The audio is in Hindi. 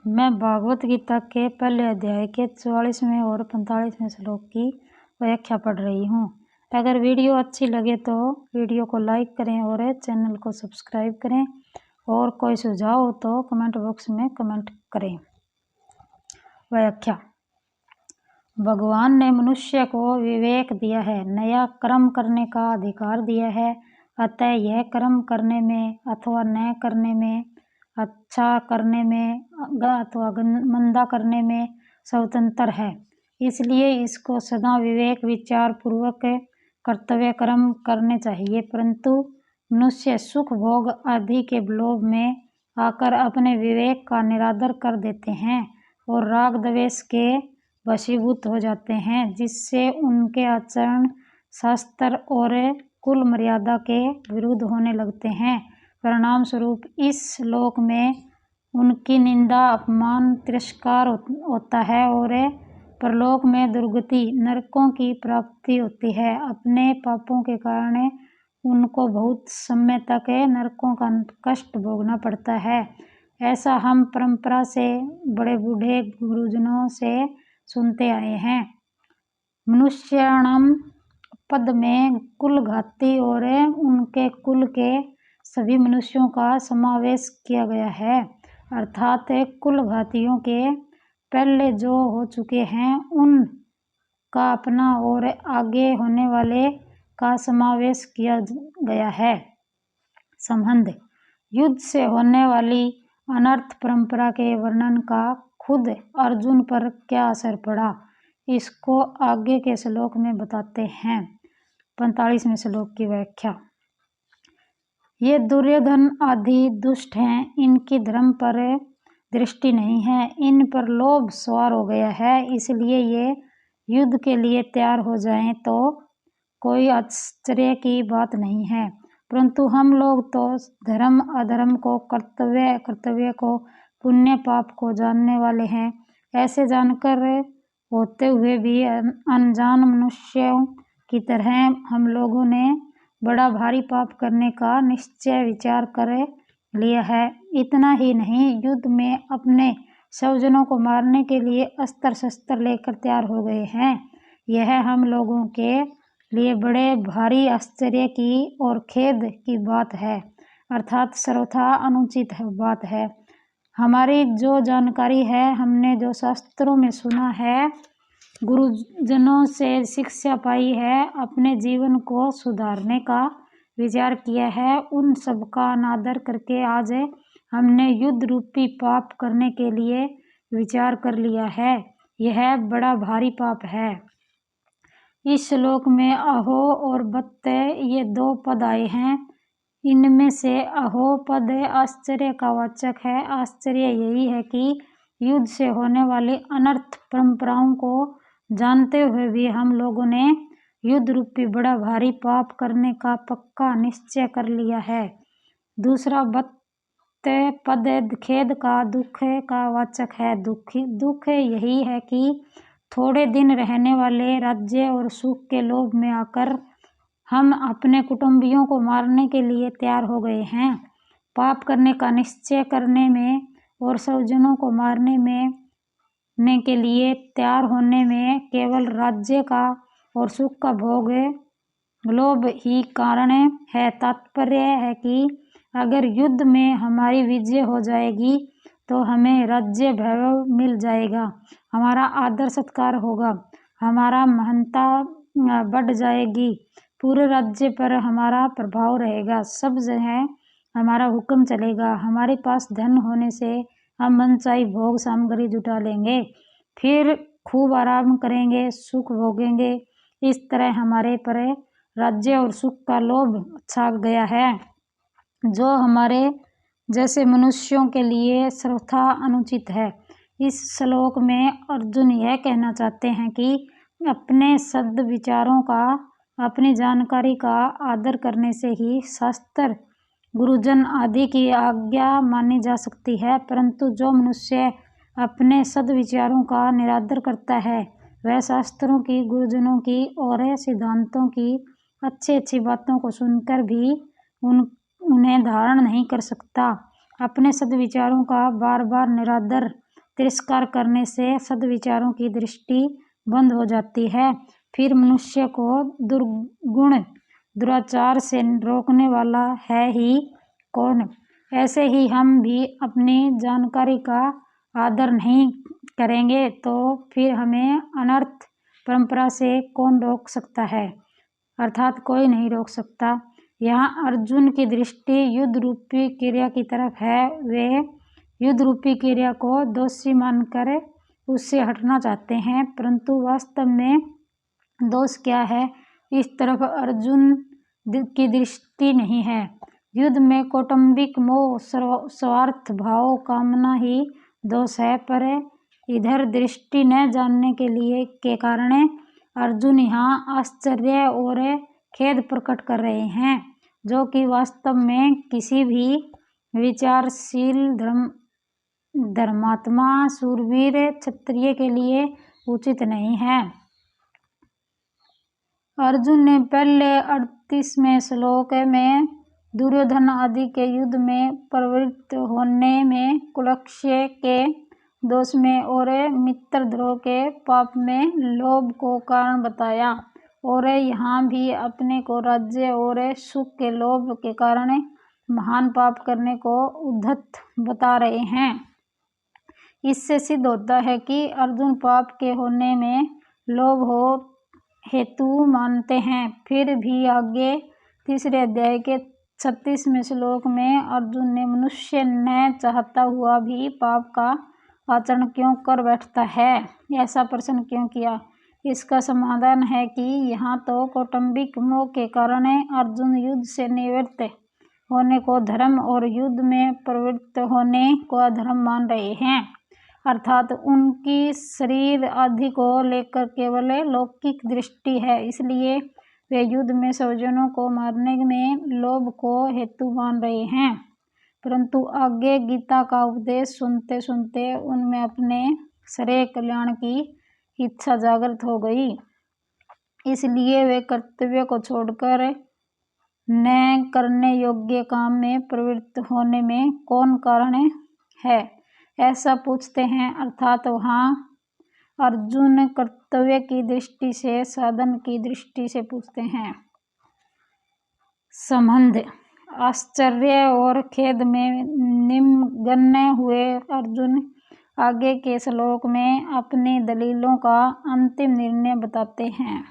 मैं भागवत गीता के पहले अध्याय के 44वें और 45वें श्लोक की व्याख्या पढ़ रही हूँ। अगर वीडियो अच्छी लगे तो वीडियो को लाइक करें और चैनल को सब्सक्राइब करें, और कोई सुझाव हो तो कमेंट बॉक्स में कमेंट करें। व्याख्या। भगवान ने मनुष्य को विवेक दिया है, नया कर्म करने का अधिकार दिया है, अतः यह कर्म करने में अथवा न करने में, अच्छा करने में अथवा मंदा करने में स्वतंत्र है। इसलिए इसको सदा विवेक विचार पूर्वक कर्तव्य कर्म करने चाहिए। परंतु मनुष्य सुख भोग आदि के लोभ में आकर अपने विवेक का निरादर कर देते हैं और राग द्वेष के वशीभूत हो जाते हैं, जिससे उनके आचरण शास्त्र और कुल मर्यादा के विरुद्ध होने लगते हैं। परिणाम स्वरूप इस लोक में उनकी निंदा, अपमान, तिरस्कार होता है और परलोक में दुर्गति, नरकों की प्राप्ति होती है। अपने पापों के कारण उनको बहुत समय तक नरकों का कष्ट भोगना पड़ता है। ऐसा हम परंपरा से बड़े बूढ़े गुरुजनों से सुनते आए हैं। मनुष्याणाम पद में कुलघाती और उनके कुल के सभी मनुष्यों का समावेश किया गया है, अर्थात कुलघातियों के पहले जो हो चुके हैं उन का अपना और आगे होने वाले का समावेश किया गया है। संबंध। युद्ध से होने वाली अनर्थ परंपरा के वर्णन का खुद अर्जुन पर क्या असर पड़ा, इसको आगे के श्लोक में बताते हैं। 45वें श्लोक की व्याख्या। ये दुर्योधन आदि दुष्ट हैं, इनकी धर्म पर दृष्टि नहीं है, इन पर लोभ सवार हो गया है, इसलिए ये युद्ध के लिए तैयार हो जाएं तो कोई आश्चर्य की बात नहीं है। परंतु हम लोग तो धर्म अधर्म को, कर्तव्य को, पुण्य पाप को जानने वाले हैं। ऐसे जानकर होते हुए भी अनजान मनुष्यों की तरह हम लोगों ने बड़ा भारी पाप करने का निश्चय विचार कर लिया है। इतना ही नहीं, युद्ध में अपने स्वजनों को मारने के लिए अस्त्र शस्त्र लेकर तैयार हो गए हैं। यह हम लोगों के लिए बड़े भारी आश्चर्य की और खेद की बात है, अर्थात सर्वथा अनुचित बात है। हमारी जो जानकारी है, हमने जो शास्त्रों में सुना है, गुरुजनों से शिक्षा पाई है, अपने जीवन को सुधारने का विचार किया है, उन सब का अनादर करके आज हमने युद्ध रूपी पाप करने के लिए विचार कर लिया है। यह बड़ा भारी पाप है। इस श्लोक में अहो और बत्ते ये दो पद आए हैं। इनमें से अहो पद आश्चर्य का वाचक है। आश्चर्य यही है कि युद्ध से होने वाली अनर्थ परंपराओं को जानते हुए भी हम लोगों ने युद्ध रूपी बड़ा भारी पाप करने का पक्का निश्चय कर लिया है। दूसरा बत्ते पद खेद का, दुख का वाचक है। दुख यही है कि थोड़े दिन रहने वाले राज्य और सुख के लोभ में आकर हम अपने कुटुंबियों को मारने के लिए तैयार हो गए हैं। पाप करने का निश्चय करने में और स्वजनों को मारने के लिए तैयार होने में केवल राज्य का और सुख का भोग लोभ ही कारण है। तात्पर्य है कि अगर युद्ध में हमारी विजय हो जाएगी तो हमें राज्य वैभव मिल जाएगा, हमारा आदर सत्कार होगा, हमारा महंता बढ़ जाएगी, पूरे राज्य पर हमारा प्रभाव रहेगा, सब जगह हमारा हुक्म चलेगा, हमारे पास धन होने से हम मनचाही भोग सामग्री जुटा लेंगे, फिर खूब आराम करेंगे, सुख भोगेंगे। इस तरह हमारे पर राज्य और सुख का लोभ छा गया है, जो हमारे जैसे मनुष्यों के लिए सर्वथा अनुचित है। इस श्लोक में अर्जुन यह कहना चाहते हैं कि अपने सद विचारों का, अपनी जानकारी का आदर करने से ही शास्त्र, गुरुजन आदि की आज्ञा मानी जा सकती है। परंतु जो मनुष्य अपने सद्विचारों का निरादर करता है, वह शास्त्रों की, गुरुजनों की और सिद्धांतों की अच्छी बातों को सुनकर भी उन्हें धारण नहीं कर सकता। अपने सद्विचारों का बार बार निरादर तिरस्कार करने से सद्विचारों की दृष्टि बंद हो जाती है। फिर मनुष्य को दुर्गुण दुराचार से रोकने वाला है ही कौन। ऐसे ही हम भी अपनी जानकारी का आदर नहीं करेंगे तो फिर हमें अनर्थ परंपरा से कौन रोक सकता है, अर्थात कोई नहीं रोक सकता। यहाँ अर्जुन की दृष्टि युद्ध रूपी क्रिया की तरफ है। वे युद्ध रूपी क्रिया को दोषी मानकर उससे हटना चाहते हैं, परंतु वास्तव में दोष क्या है, इस तरफ अर्जुन की दृष्टि नहीं है। युद्ध में कौटुंबिक मोह, स्वार्थ भाव, कामना ही दोष है, पर इधर दृष्टि न जानने के कारण अर्जुन यहाँ आश्चर्य और खेद प्रकट कर रहे हैं, जो कि वास्तव में किसी भी विचारशील धर्मात्मा शूरवीर क्षत्रिय के लिए उचित नहीं है। अर्जुन ने पहले 38वें श्लोक में दुर्योधन आदि के युद्ध में प्रवृत्त होने में, कुलक्षय के दोष में और मित्रद्रोह के पाप में लोभ को कारण बताया, और यहाँ भी अपने को राज्य और सुख के लोभ के कारण महान पाप करने को उद्धत बता रहे हैं। इससे सिद्ध होता है कि अर्जुन पाप के होने में लोभ हो हेतु मानते हैं। फिर भी आगे 3 अध्याय के 36वें श्लोक में अर्जुन ने मनुष्य न चाहता हुआ भी पाप का आचरण क्यों कर बैठता है, ऐसा प्रश्न क्यों किया। इसका समाधान है कि यहाँ तो कौटुंबिक मोह के कारण अर्जुन युद्ध से निवृत्त होने को धर्म और युद्ध में प्रवृत्त होने को अधर्म मान रहे हैं, अर्थात उनकी शरीर आदि को लेकर केवल लौकिक दृष्टि है, इसलिए वे युद्ध में स्वजनों को मारने में लोभ को हेतु मान रहे हैं। परंतु आगे गीता का उपदेश सुनते सुनते उनमें अपने श्रेय कल्याण की इच्छा जागृत हो गई, इसलिए वे कर्तव्य को छोड़कर न करने योग्य काम में प्रवृत्त होने में कौन कारण है, ऐसा पूछते हैं। अर्थात वहाँ अर्जुन कर्तव्य की दृष्टि से साधन की दृष्टि से पूछते हैं। संबंध आश्चर्य और खेद में निमग्न हुए अर्जुन आगे के श्लोक में अपनी दलीलों का अंतिम निर्णय बताते हैं।